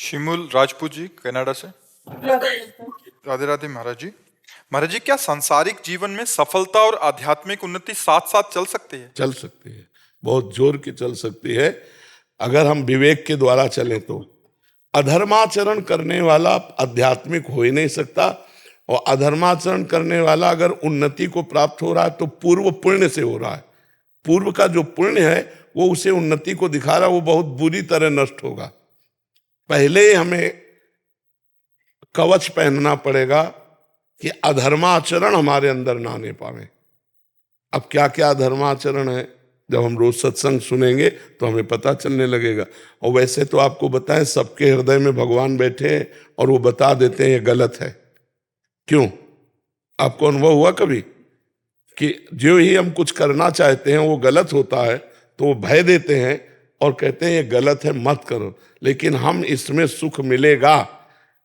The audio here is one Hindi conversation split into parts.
शिमूल राजपूत जी कनाडा से। राधे राधे महाराज जी। महाराज जी, क्या सांसारिक जीवन में सफलता और आध्यात्मिक उन्नति साथ साथ चल सकती है? चल सकती है, बहुत जोर की चल सकती है अगर हम विवेक के द्वारा चलें तो। अधर्माचरण करने वाला आध्यात्मिक हो ही नहीं सकता, और अधर्माचरण करने वाला अगर उन्नति को प्राप्त हो रहा है तो पूर्व पुण्य से हो रहा है। पूर्व का जो पुण्य है वो उसे उन्नति को दिखा रहा है, वो बहुत बुरी तरह नष्ट होगा। पहले हमें कवच पहनना पड़ेगा कि अधर्माचरण हमारे अंदर ना आने पावे। अब क्या क्या अधर्माचरण है, जब हम रोज सत्संग सुनेंगे तो हमें पता चलने लगेगा। और वैसे तो आपको बताएं, सबके हृदय में भगवान बैठे हैं और वो बता देते हैं ये गलत है। क्यों? आपको अनुभव हुआ कभी कि जो ही हम कुछ करना चाहते हैं वो गलत होता है तो वो भय देते हैं और कहते हैं ये गलत है, मत करो, लेकिन हम इसमें सुख मिलेगा,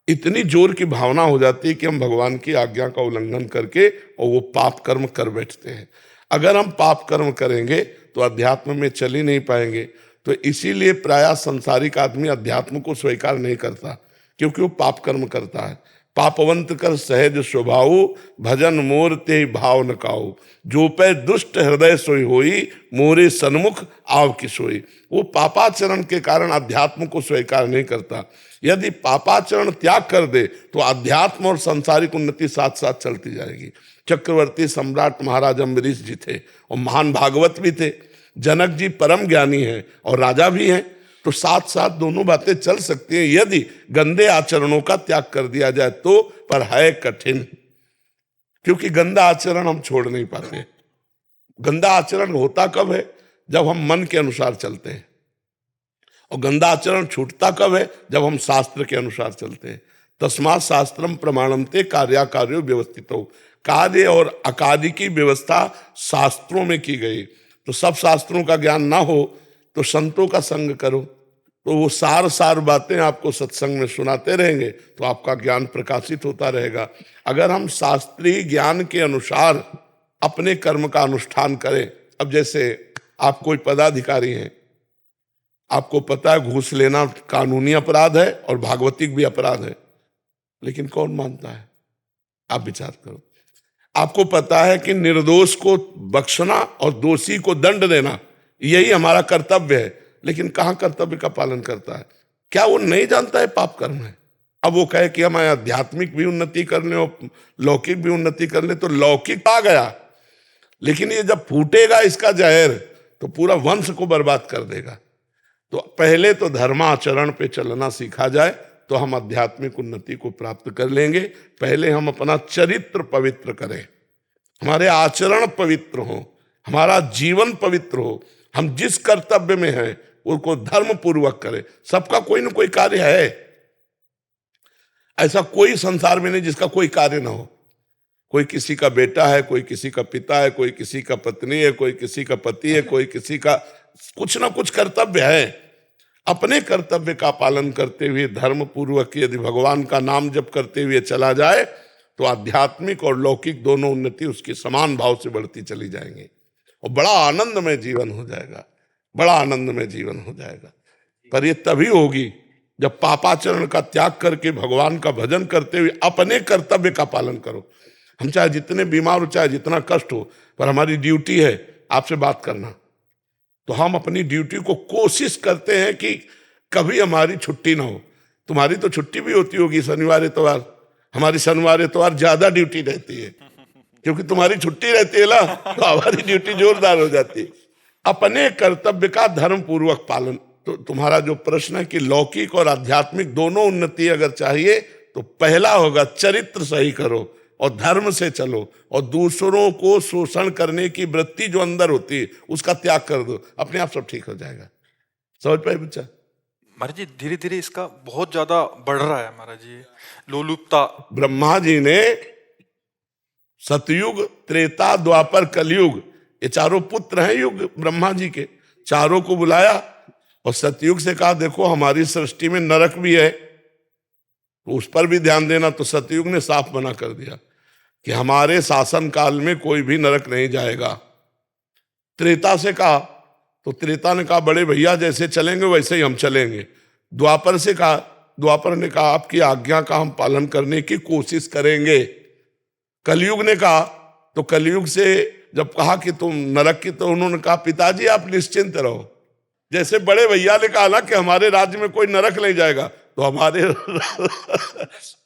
इतनी जोर की भावना हो जाती है कि हम भगवान की आज्ञा का उल्लंघन करके और वो पाप कर्म कर बैठते हैं। अगर हम पाप कर्म करेंगे तो अध्यात्म में चल ही नहीं पाएंगे। तो इसीलिए प्रायः संसारिक आदमी अध्यात्म को स्वीकार नहीं करता, क्योंकि वो पाप कर्म करता है। पापवंत कर सहज स्वभाव, भजन मोर ते भाव न काऊ, जो पे दुष्ट हृदय सोई होई, मोरे सन्मुख आव की सोई। वो पापाचरण के कारण अध्यात्म को स्वीकार नहीं करता। यदि पापाचरण त्याग कर दे तो अध्यात्म और सांसारिक उन्नति साथ साथ चलती जाएगी। चक्रवर्ती सम्राट महाराज अम्बरीश जी थे और महान भागवत भी थे। जनक जी परम ज्ञानी हैं और राजा भी हैं, तो साथ साथ दोनों बातें चल सकती हैं यदि गंदे आचरणों का त्याग कर दिया जाए तो। पर है कठिन, क्योंकि गंदा आचरण हम छोड़ नहीं पाते। गंदा आचरण होता कब है? जब हम मन के अनुसार चलते हैं। और गंदा आचरण छूटता कब है? जब हम शास्त्र के अनुसार चलते हैं। तस्मात् शास्त्रम प्रमाणन्ते कार्याकार्यो व्यवस्थितो। कार्य और अकार्य की व्यवस्था शास्त्रों में की गई। तो सब शास्त्रों का ज्ञान ना हो तो संतों का संग करो, तो वो सार बातें आपको सत्संग में सुनाते रहेंगे तो आपका ज्ञान प्रकाशित होता रहेगा। अगर हम शास्त्रीय ज्ञान के अनुसार अपने कर्म का अनुष्ठान करें, अब जैसे आप कोई पदाधिकारी हैं, आपको पता है घूस लेना कानूनी अपराध है और भागवतिक भी अपराध है, लेकिन कौन मानता है? आप विचार करो। आपको पता है कि निर्दोष को बख्शना और दोषी को दंड देना यही हमारा कर्तव्य है, लेकिन कहां कर्तव्य का पालन करता है? क्या वो नहीं जानता है पाप कर्म है? अब वो कहे कि हम आध्यात्मिक भी उन्नति कर लें और लौकिक भी उन्नति कर लें, तो लौकिक आ गया, लेकिन ये जब फूटेगा इसका जहर तो पूरा वंश को बर्बाद कर देगा। तो पहले तो धर्माचरण पे चलना सीखा जाए तो हम आध्यात्मिक उन्नति को प्राप्त कर लेंगे। पहले हम अपना चरित्र पवित्र करें, हमारे आचरण पवित्र हो, हमारा जीवन पवित्र हो, हम जिस कर्तव्य में हैं उसको धर्म पूर्वक करें। सबका कोई ना कोई कार्य है, ऐसा कोई संसार में नहीं जिसका कोई कार्य ना हो। कोई किसी का बेटा है, कोई किसी का पिता है, कोई किसी का पत्नी है, कोई किसी का पति है, कोई किसी का कुछ ना कुछ कर्तव्य है। अपने कर्तव्य का पालन करते हुए धर्म पूर्वक यदि भगवान का नाम जप करते हुए चला जाए तो आध्यात्मिक और लौकिक दोनों उन्नति उसकी समान भाव से बढ़ती चली जाएंगी और बड़ा आनंदमय जीवन हो जाएगा, बड़ा आनंदमय जीवन हो जाएगा। पर ये तभी होगी जब पापाचरण का त्याग करके भगवान का भजन करते हुए अपने कर्तव्य का पालन करो। हम चाहे जितने बीमार हो, चाहे जितना कष्ट हो, पर हमारी ड्यूटी है आपसे बात करना, तो हम अपनी ड्यूटी को कोशिश करते हैं कि कभी हमारी छुट्टी ना हो। तुम्हारी तो छुट्टी भी होती होगी शनिवार इतवार, हमारी शनिवार इतवार ज्यादा ड्यूटी रहती है, क्योंकि तुम्हारी छुट्टी रहती है ना, तो हमारी ड्यूटी जोरदार हो जाती है। अपने कर्तव्य का धर्म पूर्वक पालन। तो तुम्हारा जो प्रश्न है कि लौकिक और आध्यात्मिक दोनों उन्नति अगर चाहिए तो पहला होगा चरित्र सही करो और धर्म से चलो, और दूसरों को शोषण करने की वृत्ति जो अंदर होती है उसका त्याग कर दो, अपने आप सब ठीक हो जाएगा। समझ पाए बच्चा? महाराज जी, धीरे धीरे इसका बहुत ज्यादा बढ़ रहा है महाराज जी, लोलुपता। ब्रह्मा जी ने सतयुग, त्रेता, द्वापर, कलयुग, ये चारों पुत्र हैं युग ब्रह्मा जी के, चारों को बुलाया और सतयुग से कहा देखो हमारी सृष्टि में नरक भी है, तो उस पर भी ध्यान देना। तो सतयुग ने साफ मना कर दिया कि हमारे शासन काल में कोई भी नरक नहीं जाएगा। त्रेता से कहा तो त्रेता ने कहा बड़े भैया जैसे चलेंगे वैसे ही हम चलेंगे। द्वापर से कहा द्वापर ने कहा आपकी आज्ञा का हम पालन करने की कोशिश करेंगे। कलयुग ने कहा, तो कलयुग से जब कहा कि तुम नरक की, तो उन्होंने कहा पिताजी आप निश्चिंत रहो। जैसे बड़े भैया ने कहा ना कि हमारे राज्य में कोई नरक नहीं जाएगा, तो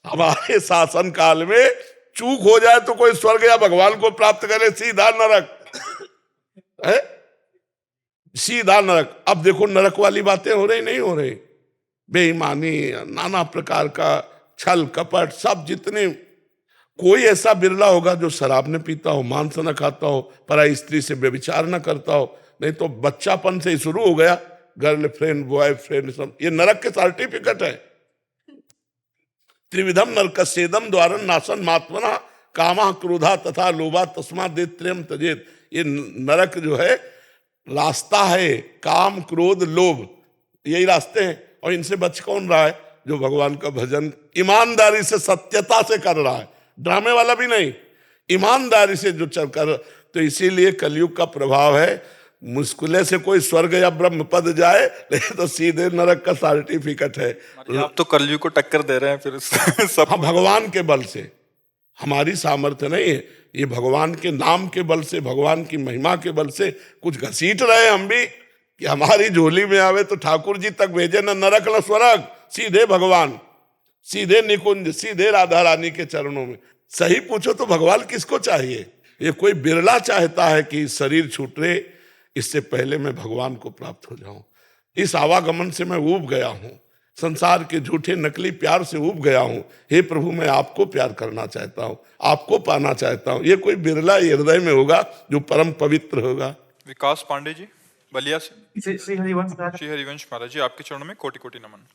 हमारे शासन काल में चूक हो जाए तो कोई स्वर्ग या भगवान को प्राप्त करे, सीधा नरक है, सीधा नरक। अब देखो नरक वाली बातें हो रही नहीं हो रही, बेईमानी, नाना प्रकार का छल कपट, सब जितने, कोई ऐसा बिरला होगा जो शराब न पीता हो, मांस न खाता हो, पराई स्त्री से व्यभिचार न करता हो, नहीं तो बच्चापन से ही शुरू हो गया, गर्लफ्रेंड बॉयफ्रेंड सब, ये नरक के सर्टिफिकेट है। त्रिविधम नरकस्येदम द्वारन नाशन मात्मना कामा क्रोधा तथा लोभा तस्मा त्रयम तजेत। ये नरक जो है रास्ता है, काम क्रोध लोभ, यही रास्ते हैं। और इनसे बच कौन रहा है? जो भगवान का भजन ईमानदारी से सत्यता से कर रहा है, ड्रामे वाला भी नहीं, ईमानदारी से जो चल कर। तो इसीलिए कलयुग का प्रभाव है, मुश्किल से कोई स्वर्ग या ब्रह्म पद जाए, लेकिन तो सीधे नरक का सर्टिफिकेट है। आप तो कलयुग को टक्कर दे रहे हैं फिर सब। हाँ, भगवान के बल से, हमारी सामर्थ्य नहीं है, ये भगवान के नाम के बल से, भगवान की महिमा के बल से कुछ घसीट रहे हम भी, कि हमारी झोली में आवे तो ठाकुर जी तक भेजे, न नरक न स्वर्ग, सीधे भगवान, सीधे निकुंज, सीधे राधा रानी के चरणों में। सही पूछो तो भगवान किसको चाहिए? ये कोई बिरला चाहता है कि शरीर छूटे, इससे पहले मैं भगवान को प्राप्त हो जाऊं। इस आवागमन से मैं ऊब गया हूं, संसार के झूठे नकली प्यार से ऊब गया हूं। हे प्रभु, मैं आपको प्यार करना चाहता हूं, आपको पाना चाहता हूं। ये कोई बिरला हृदय में होगा जो परम पवित्र होगा। विकास पांडे जी बलिया से। श्री हरिवंश श्री हरिवंश महाराज जी, आपके चरणों में कोटि कोटि नमन।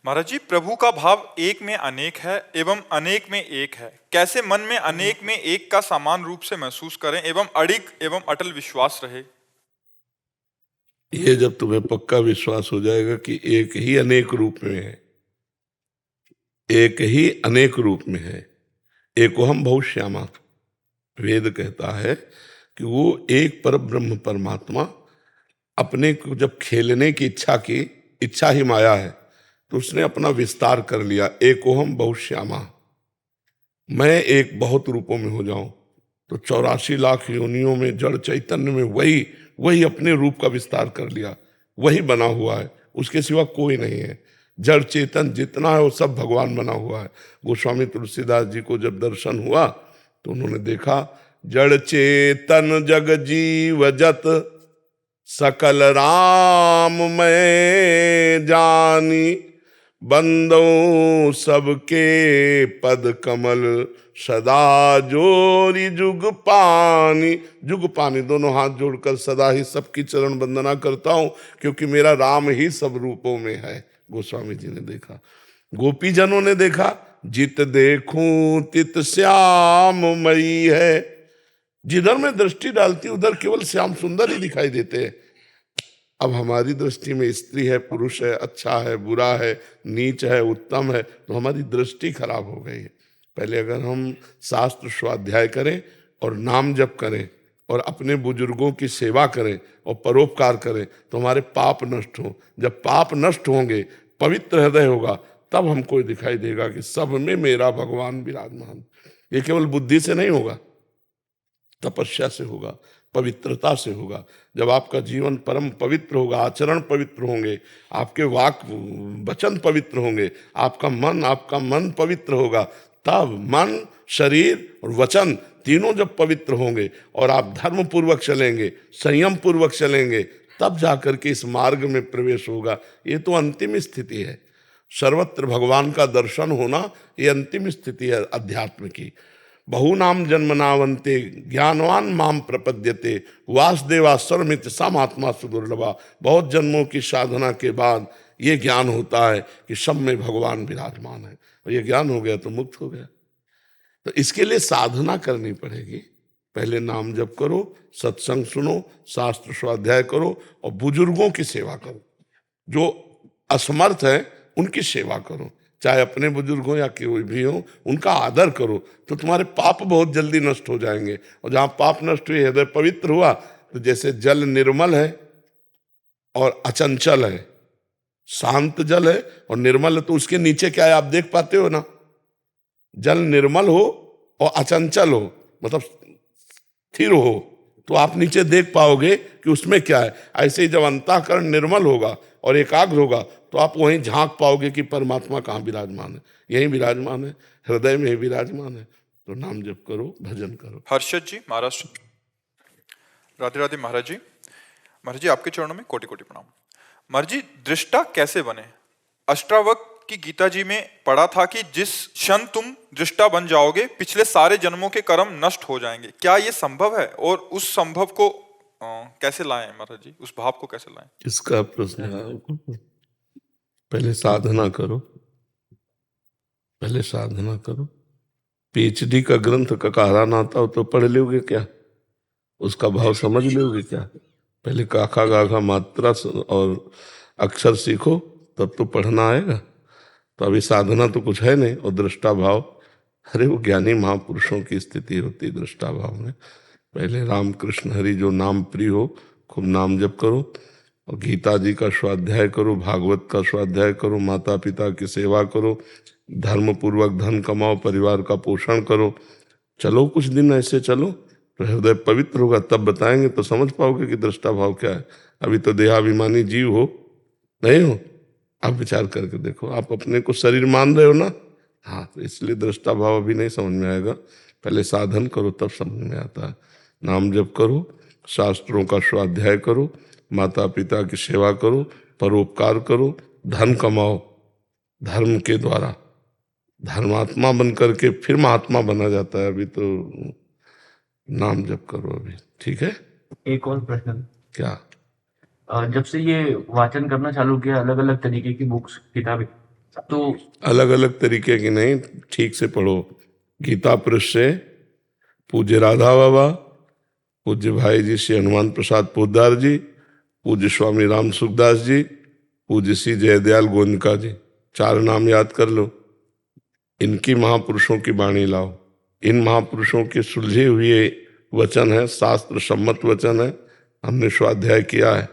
महाराज जी, प्रभु का भाव एक में अनेक है एवं अनेक में एक है। कैसे मन में अनेक में एक का समान रूप से महसूस करें एवं अडिग एवं अटल विश्वास रहे? ये जब तुम्हें पक्का विश्वास हो जाएगा कि एक ही अनेक रूप में है, एक ही अनेक रूप में है, एकोहम बहुश्यामा, वेद कहता है कि वो एक पर ब्रह्म परमात्मा अपने को जब खेलने की इच्छा की, इच्छा ही माया है, तो उसने अपना विस्तार कर लिया। एकोहम बहुश्यामा, मैं एक बहुत रूपों में हो जाऊं, तो 84 लाख योनियों में जड़ चैतन्य में वही अपने रूप का विस्तार कर लिया, वही बना हुआ है, उसके सिवा कोई नहीं है। जड़ चेतन जितना है वो सब भगवान बना हुआ है। गोस्वामी तुलसीदास जी को जब दर्शन हुआ तो उन्होंने देखा, जड़ चेतन जग जीव जत सकल राम मैं जानी, बंदो सबके पद कमल सदा जोरी जुग पानी। जुग पानी दोनों हाथ जोड़कर सदा ही सबकी चरण वंदना करता हूं, क्योंकि मेरा राम ही सब रूपों में है। गोस्वामी जी ने देखा, गोपी जनों ने देखा, जित देखूं तित श्याम मई है। जिधर मैं दृष्टि डालती उधर केवल श्याम सुंदर ही दिखाई देते हैं। अब हमारी दृष्टि में स्त्री है, पुरुष है, अच्छा है, बुरा है, नीच है, उत्तम है, तो हमारी दृष्टि खराब हो गई है। पहले अगर हम शास्त्र स्वाध्याय करें और नाम जप करें और अपने बुजुर्गों की सेवा करें और परोपकार करें तो हमारे पाप नष्ट हों। जब पाप नष्ट होंगे, पवित्र हृदय होगा, तब हमको दिखाई देगा कि सब में मेरा भगवान विराजमान। ये केवल बुद्धि से नहीं होगा, तपस्या से होगा, पवित्रता से होगा। जब आपका जीवन परम पवित्र होगा, आचरण पवित्र होंगे, आपके वाक वचन पवित्र होंगे, आपका मन पवित्र होगा, तब मन, शरीर और वचन तीनों जब पवित्र होंगे और आप धर्म पूर्वक चलेंगे, संयम पूर्वक चलेंगे, तब जाकर के इस मार्ग में प्रवेश होगा। ये तो अंतिम स्थिति है। सर्वत्र भगवान का दर्शन होना ये अंतिम स्थिति है अध्यात्म की। बहुनाम जन्मनावंते ज्ञानवान माम प्रपद्यते वासुदेवा सर्वमित समात्मा सुदुर्लभा। बहुत जन्मों की साधना के बाद ये ज्ञान होता है कि सब में भगवान विराजमान है, और ये ज्ञान हो गया तो मुक्त हो गया। तो इसके लिए साधना करनी पड़ेगी। पहले नाम जप करो, सत्संग सुनो, शास्त्र स्वाध्याय करो और बुजुर्गों की सेवा करो। जो असमर्थ है उनकी सेवा करो, चाहे अपने बुजुर्ग हो या कोई भी हो, उनका आदर करो, तो तुम्हारे पाप बहुत जल्दी नष्ट हो जाएंगे। और जहाँ पाप नष्ट हुए, हृदय पवित्र हुआ, तो जैसे जल निर्मल है और अचंचल है, शांत जल है और निर्मल है, तो उसके नीचे क्या है आप देख पाते हो ना। जल निर्मल हो और अचंचल हो, मतलब स्थिर हो, तो आप नीचे देख पाओगे कि उसमें क्या है। ऐसे ही जब अंतःकरण निर्मल होगा और एकाग्र होगा तो आप वहीं झांक पाओगे कि परमात्मा कहाँ विराजमान है। यहीं विराजमान है, हृदय में ही विराजमान है। तो नाम जप करो, भजन करो। हर्षद जी, महाराष्ट्र। राधे राधे महाराज जी। महाराज जी, आपके चरणों में कोटि कोटि प्रणाम। महाराज जी, दृष्टा कैसे बने? अष्टावक्र की गीता जी में पढ़ा था कि जिस क्षण तुम दृष्टा बन जाओगे पिछले सारे जन्मों के कर्म नष्ट हो जाएंगे। क्या ये संभव है? और उस संभव को कैसे लाएं महाराज जी? उस भाव को कैसे लाएं? इसका प्रश्न है, पहले साधना करो, पहले साधना करो। पीएचडी का ग्रंथ ककारा ना आता हो तो पढ़ लोगे क्या? उसका भाव समझ लोगे क्या? पहले काखा गाघा मात्रा और अक्षर सीखो, तब तो पढ़ना आएगा। तो अभी साधना तो कुछ है नहीं। और दृष्टा भाव, अरे वो ज्ञानी महापुरुषों की स्थिति होती दृष्टा भाव में। पहले राम कृष्ण हरि जो नाम प्रिय हो, खूब नाम जप करो, और गीता जी का स्वाध्याय करो, भागवत का स्वाध्याय करो, माता पिता की सेवा करो, धर्म पूर्वक धन कमाओ, परिवार का पोषण करो। चलो कुछ दिन ऐसे चलो तो हृदय पवित्र होगा, तब बताएंगे तो समझ पाओगे कि दृष्टा भाव क्या है। अभी तो देहाभिमानी जीव हो, नहीं हो। आप विचार करके देखो, आप अपने को शरीर मान रहे हो ना, हाँ, तो इसलिए दृष्टा भाव अभी नहीं समझ में आएगा। पहले साधन करो तब समझ में आता है। नाम जप करो, शास्त्रों का स्वाध्याय करो, माता पिता की सेवा करो, परोपकार करो, धन कमाओ धर्म के द्वारा। धर्मात्मा बन करके फिर महात्मा बना जाता है। अभी तो नाम जप करो अभी, ठीक है। एक और प्रश्न। क्या? जब से ये वाचन करना चालू किया अलग अलग तरीके की बुक्स किताबें, तो अलग अलग तरीके की नहीं, ठीक से पढ़ो। गीता पृष्ठ से पूज्य राधा बाबा, पूज्य भाई जी श्री हनुमान प्रसाद पोद्दार जी, पूज्य स्वामी राम सुखदास जी, पूज्य श्री जयदयाल गोयनका जी, 4 नाम याद कर लो। इनकी महापुरुषों की वाणी लाओ। इन महापुरुषों के सुलझे हुए वचन है, शास्त्र सम्मत वचन है, हमने स्वाध्याय किया है।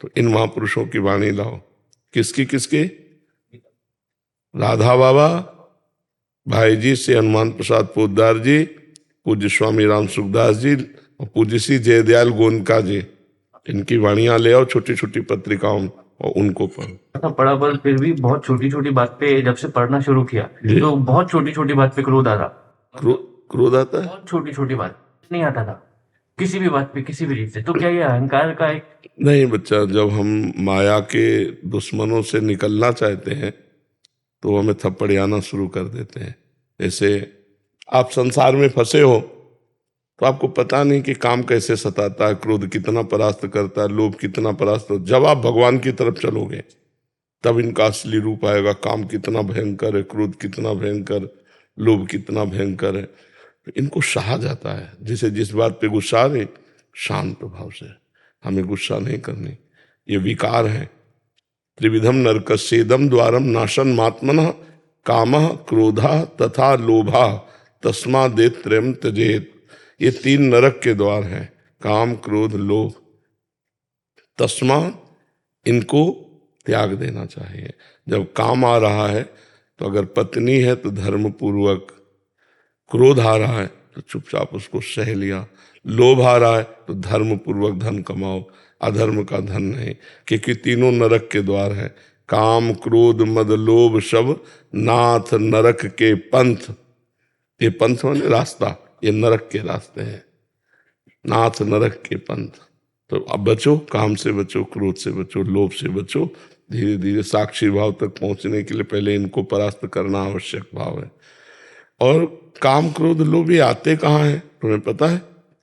तो इन महापुरुषों की वाणी लाओ। किसकी किसकी? राधा बाबा, भाई जी से हनुमान प्रसाद पोद्दार जी, पूज्य स्वामी राम सुखदास जी और पूज्य श्री जयदयाल गोयनका जी। इनकी वाणियां ले आओ छोटी छोटी पत्रिकाओं में और उनको पढ़ो। पढ़ा, पर फिर भी बहुत छोटी छोटी बात पे जब से पढ़ना शुरू किया तो बहुत छोटी छोटी बात पे क्रोध आता। क्रोध आता है? बहुत छोटी छोटी बात नहीं आता था किसी भी बात पे, किसी भी रीत से। तो क्या ये अहंकार का एक? नहीं बच्चा, जब हम माया के दुश्मनों से निकलना चाहते हैं तो हमें थप्पड़ियाना शुरू कर देते हैं। जैसे आप संसार में फंसे हो तो आपको पता नहीं कि काम कैसे सताता है, क्रोध कितना परास्त करता है, लोभ कितना परास्त हो। जब आप भगवान की तरफ चलोगे तब इनका असली रूप आएगा। काम कितना भयंकर है, क्रोध कितना भयंकर, लोभ कितना भयंकर है। तो इनको सहा जाता है। जैसे जिस बात पे गुस्सा आ रही, शांत भाव से, हमें गुस्सा नहीं करनी। ये विकार है। त्रिविधम नरकस्येदम द्वारम नाशन मात्मनः कामः क्रोधः तथा लोभः तस्मादेत त्रयम् त्यजेत। ये 3 नरक के द्वार हैं, काम क्रोध लोभ। तस्मा, इनको त्याग देना चाहिए। जब काम आ रहा है तो अगर पत्नी है तो धर्म पूर्वक, क्रोध आ रहा है तो चुपचाप उसको सह लिया, लोभ आ रहा है तो धर्म पूर्वक धन कमाओ, अधर्म का धन नहीं। क्योंकि तीनों नरक के द्वार हैं। काम क्रोध मद लोभ सब नाथ नरक के पंथ। ये पंथ माने रास्ता, ये नरक के रास्ते हैं। नाथ नरक के पंथ। तो अब बचो, काम से बचो, क्रोध से बचो, लोभ से बचो। धीरे धीरे साक्षी भाव तक पहुंचने के लिए पहले इनको परास्त करना आवश्यक भाव है। और काम क्रोध लोभ ये आते कहाँ हैं तुम्हें पता है?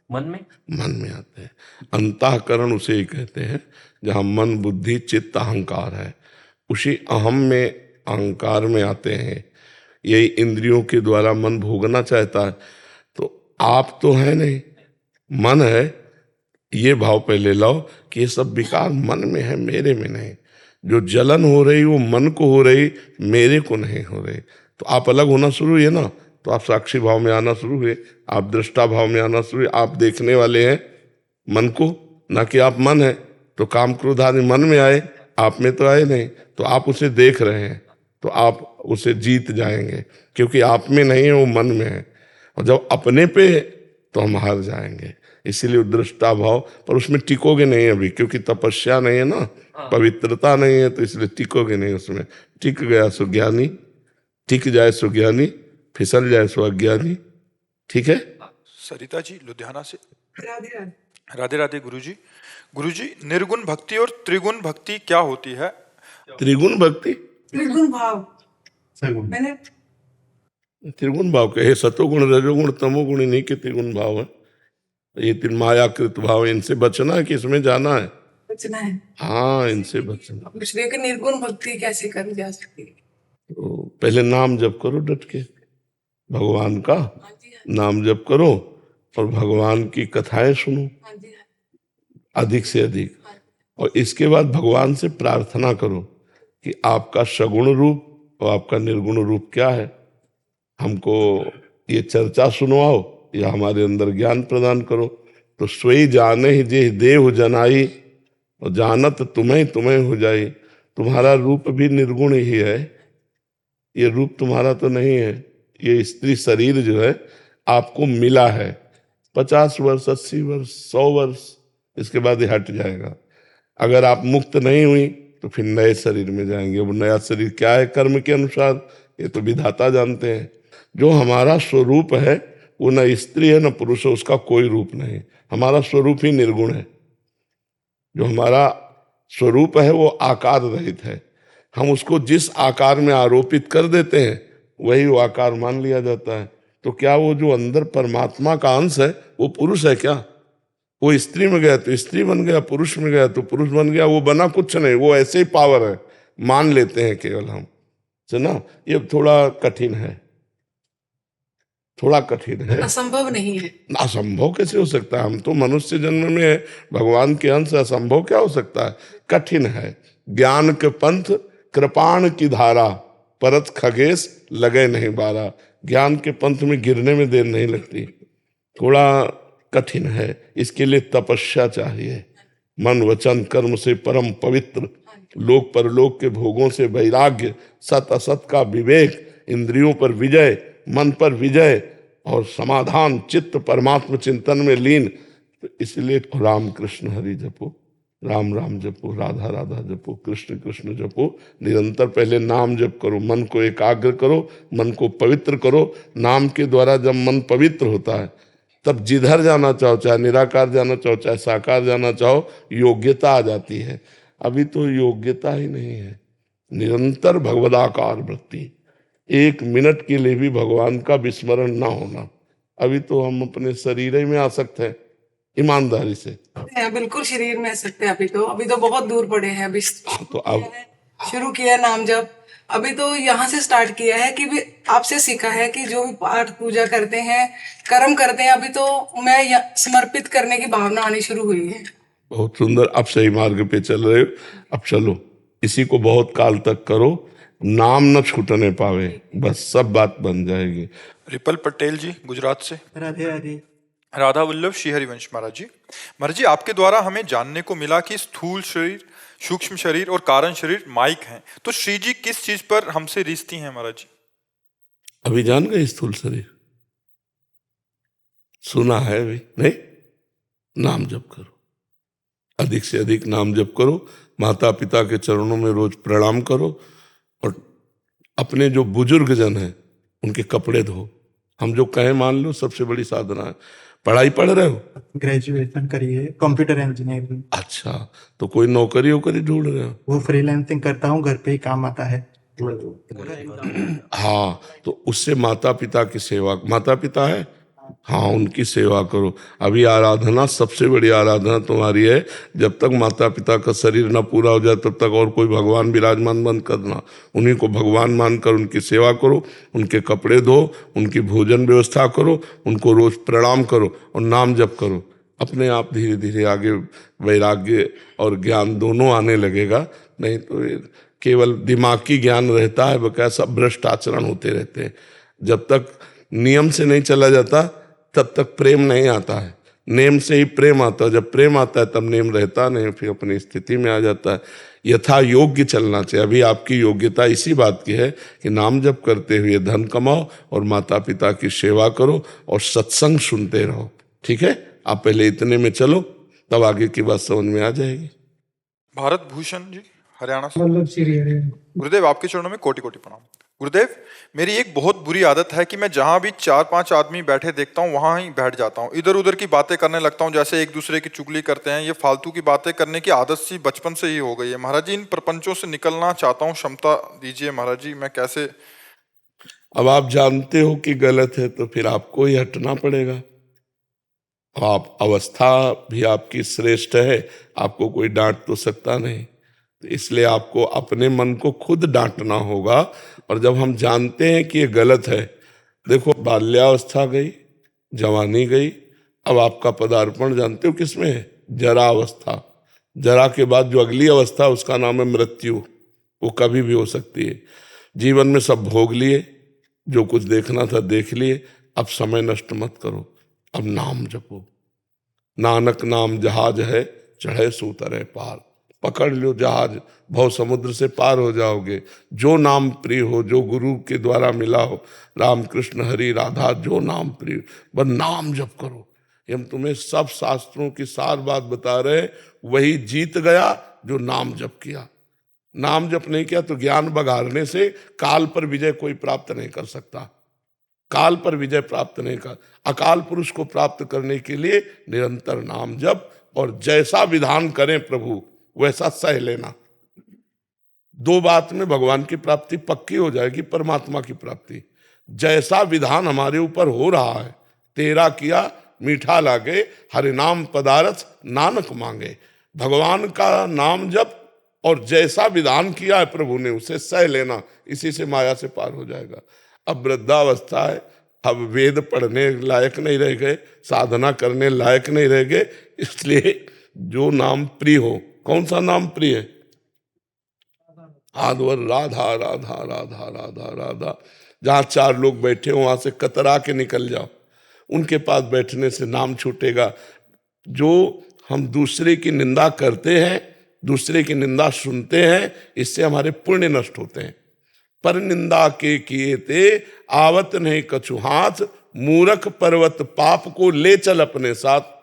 मन में। मन में आते हैं। अंतःकरण उसे ही कहते हैं जहाँ मन बुद्धि चित्त अहंकार है। उसी अहम में, अहंकार में आते हैं। यही इंद्रियों के द्वारा मन भोगना चाहता है। तो आप तो है नहीं, मन है। ये भाव पहले लाओ कि ये सब विकार मन में है, मेरे में नहीं। जो जलन हो रही वो मन को हो रही, मेरे को नहीं हो रही। तो आप अलग होना शुरू हुए ना, तो आप साक्षी भाव में आना शुरू हुए, आप दृष्टा भाव में आना शुरू हुए। आप देखने वाले हैं मन को, ना कि आप मन है। तो काम क्रोध आदि मन में आए, आप में तो आए नहीं, तो आप उसे देख रहे हैं, तो आप उसे जीत जाएंगे, क्योंकि आप में नहीं है, वो मन में है। और जब अपने पे है, तो हम हार जाएंगे। इसीलिए दृष्टा भाव, पर उसमें टिकोगे नहीं अभी, क्योंकि तपस्या नहीं है ना, पवित्रता नहीं है, तो इसलिए टिकोगे नहीं उसमें। टिक गया सो ज्ञानी, टिक जाए सो ज्ञानी, फिसल जाए सो अज्ञानी। ठीक है। सरिता जी लुधियाना से। राधे राधे। राधे राधे गुरुजी। गुरुजी, निर्गुण भक्ति और त्रिगुण भक्ति क्या होती है? त्रिगुण भक्ति, त्रिगुण भाव मैंने त्रिगुण भाव कहे, सतोगुण रजोगुण तमोगुण, नहीं के त्रिगुण भाव है। ये तीन मायाकृत भाव है, इनसे बचना है कि इसमें जाना है? बचना है। हाँ, इनसे बचना। दूसरे की निर्गुण भक्ति कैसे करी जा सकती है? तो पहले नाम जप करो डट के, भगवान का हाँ जी, हाँ नाम जप करो, और भगवान की कथाएं सुनो हाँ जी, हाँ अधिक से अधिक। जी। और इसके बाद भगवान से प्रार्थना करो कि आपका सगुण रूप और आपका निर्गुण रूप क्या है, हमको ये चर्चा सुनवाओ या हमारे अंदर ज्ञान प्रदान करो। तो सोई जाने ही जे देव जनाई, और जानत तुम्हें तुम्हें हो जाई। तुम्हारा रूप भी निर्गुण ही है, ये रूप तुम्हारा तो नहीं है। ये स्त्री शरीर जो है आपको मिला है, 50 वर्ष 80 वर्ष 100 वर्ष, इसके बाद ये हट जाएगा। अगर आप मुक्त नहीं हुई तो फिर नए शरीर में जाएंगे। वो नया शरीर क्या है कर्म के अनुसार, ये तो विधाता जानते हैं। जो हमारा स्वरूप है वो न स्त्री है न पुरुष है, उसका कोई रूप नहीं। हमारा स्वरूप ही निर्गुण है। जो हमारा स्वरूप है वो आकार रहित है। हम उसको जिस आकार में आरोपित कर देते हैं वही वो आकार मान लिया जाता है। तो क्या वो जो अंदर परमात्मा का अंश है वो पुरुष है क्या? वो स्त्री में गया तो स्त्री बन गया, पुरुष में गया तो पुरुष बन गया। वो बना कुछ नहीं, वो ऐसे ही पावर है, मान लेते हैं केवल हम। सुना, ये थोड़ा कठिन है, थोड़ा कठिन है। असंभव नहीं है। असंभव कैसे हो सकता है? हम तो मनुष्य जन्म में है, भगवान के अंश, असंभव क्या हो सकता है? कठिन है। ज्ञान के पंथ कृपाण की धारा, परत खगेश लगे नहीं बारा। ज्ञान के पंथ में गिरने में देर नहीं लगती, थोड़ा कठिन है। इसके लिए तपस्या चाहिए, मन वचन कर्म से परम पवित्र, लोक परलोक के भोगों से वैराग्य, सत असत का विवेक, इंद्रियों पर विजय, मन पर विजय और समाधान, चित्त परमात्म चिंतन में लीन। तो इसलिए राम कृष्ण हरि जपो, राम राम जपो, राधा राधा जपो, कृष्ण कृष्ण जपो। निरंतर पहले नाम जप करो, मन को एकाग्र करो, मन को पवित्र करो। नाम के द्वारा जब मन पवित्र होता है तब जिधर जाना चाहो, चाहे निराकार जाना चाहो चाहे साकार जाना चाहो, योग्यता आ जाती है। अभी तो योग्यता ही नहीं है। निरंतर भगवदाकार वृत्ति, 1 मिनट के लिए भी भगवान का विस्मरण ना होना। अभी तो हम अपने शरीर ही में आसक्त हैं, ईमानदारी से। बिल्कुल शरीर में सकते हैं। अभी तो बहुत दूर पड़े हैं। अभी तो अब शुरू किया है नाम जप। अभी तो यहाँ से स्टार्ट किया है कि भी आपसे सीखा है कि जो भी पाठ पूजा करते हैं, कर्म करते हैं, अभी तो मैं समर्पित करने की भावना आनी शुरू हुई है। बहुत सुंदर, अब सही मार्ग पे चल रहे हो। अब चलो, इसी को बहुत काल तक करो, नाम न छूटने पावे, बस सब बात बन जाएगी। रिपल पटेल जी गुजरात से। राधे राधे। राधा वल्लभ श्री हरिवंश महाराज जी। महाराज जी, आपके द्वारा हमें जानने को मिला कि स्थूल शरीर, सूक्ष्म शरीर और कारण शरीर माइक हैं। तो श्री जी किस चीज पर हमसे रिश्ती हैं महाराज जी? अभी जान गए स्थूल शरीर? सुना है अभी नहीं? नाम जप करो, अधिक से अधिक नाम जप करो। माता पिता के चरणों में रोज प्रणाम करो, और अपने जो बुजुर्ग जन हैं उनके कपड़े धो। हम जो कहें मान लो, सबसे बड़ी साधना है। पढ़ाई पढ़ रहे हो? ग्रेजुएशन करी है, कंप्यूटर इंजीनियरिंग। अच्छा, तो कोई नौकरी वोकरी ढूंढ रहे हो? वो फ्रीलांसिंग करता हूँ, घर पे ही काम आता है। हाँ, तो उससे माता पिता की सेवा, माता पिता है हाँ, उनकी सेवा करो। अभी आराधना, सबसे बड़ी आराधना तुम्हारी है। जब तक माता पिता का शरीर न पूरा हो जाए तब तक और कोई भगवान विराजमान बंद करना। उन्हीं को भगवान मानकर उनकी सेवा करो, उनके कपड़े धो, उनकी भोजन व्यवस्था करो, उनको रोज प्रणाम करो और नाम जप करो। अपने आप धीरे धीरे आगे वैराग्य और ज्ञान दोनों आने लगेगा। नहीं तो केवल दिमागी ज्ञान रहता है, वह कैसा भ्रष्ट आचरण होते रहते हैं। जब तक नियम से नहीं चला जाता तब तक प्रेम नहीं आता है। नेम से ही प्रेम आता है, जब प्रेम आता है तब नेम रहता नहीं, फिर अपनी स्थिति में आ जाता है। यथा योग्य चलना चाहिए। अभी आपकी योग्यता इसी बात की है कि नाम जप करते हुए धन कमाओ और माता पिता की सेवा करो और सत्संग सुनते रहो। ठीक है, आप पहले इतने में चलो, तब आगे की बात समझ में आ जाएगी। भारत भूषण जी, हरियाणा से। वल्लभ श्री हरि। गुरुदेव, आपके चरणों में कोटि कोटि प्रणाम। गुरुदेव, मेरी एक बहुत बुरी आदत है कि मैं जहां भी 4-5 आदमी बैठे देखता हूं वहां ही बैठ जाता हूं, इधर उधर की बातें करने लगता हूं, जैसे एक दूसरे की चुगली करते हैं। ये फालतू की बातें करने की आदत सी बचपन से ही हो गई है। महाराज जी, इन प्रपंचों से निकलना चाहता हूं, क्षमता दीजिए महाराज जी, मैं कैसे। अब आप जानते हो कि गलत है तो फिर आपको ही हटना पड़ेगा। आप अवस्था भी आपकी श्रेष्ठ है, आपको कोई डांट तो सकता नहीं, तो इसलिए आपको अपने मन को खुद डांटना होगा। और जब हम जानते हैं कि ये गलत है, देखो बाल्यावस्था गई, जवानी गई, अब आपका पदार्पण जानते हो किसमें है? जरा अवस्था। जरा के बाद जो अगली अवस्था उसका नाम है मृत्यु, वो कभी भी हो सकती है। जीवन में सब भोग लिए, जो कुछ देखना था देख लिए, अब समय नष्ट मत करो, अब नाम जपो। नानक नाम जहाज है, चढ़े सो तरे पार। पकड़ लो जहाज, भव समुद्र से पार हो जाओगे। जो नाम प्रिय हो, जो गुरु के द्वारा मिला हो, राम कृष्ण हरि राधा, जो नाम प्रिय, बस नाम जप करो। ये हम तुम्हें सब शास्त्रों की सार बात बता रहे, वही जीत गया जो नाम जप किया। नाम जप नहीं किया तो ज्ञान बघारने से काल पर विजय कोई प्राप्त नहीं कर सकता। काल पर विजय प्राप्त नहीं कर, अकाल पुरुष को प्राप्त करने के लिए निरंतर नाम जप, और जैसा विधान करें प्रभु वैसा सह लेना। दो बात में भगवान की प्राप्ति पक्की हो जाएगी, परमात्मा की प्राप्ति। जैसा विधान हमारे ऊपर हो रहा है, तेरा किया मीठा लागे, हरि नाम पदारथ नानक मांगे। भगवान का नाम जप और जैसा विधान किया है प्रभु ने उसे सह लेना, इसी से माया से पार हो जाएगा। अब वृद्धावस्था है, अब वेद पढ़ने लायक नहीं रह गए, साधना करने लायक नहीं रह गए, इसलिए जो नाम प्रिय हो। कौन सा नाम प्रिय है? आधवर राधा राधा राधा राधा राधा। जहां 4 लोग बैठे हो वहां से कतरा के निकल जाओ, उनके पास बैठने से नाम छूटेगा। जो हम दूसरे की निंदा करते हैं, दूसरे की निंदा सुनते हैं, इससे हमारे पुण्य नष्ट होते हैं। पर निंदा के किए ते आवत नहीं कछु हाथ, मूर्ख पर्वत पाप को ले चल अपने साथ।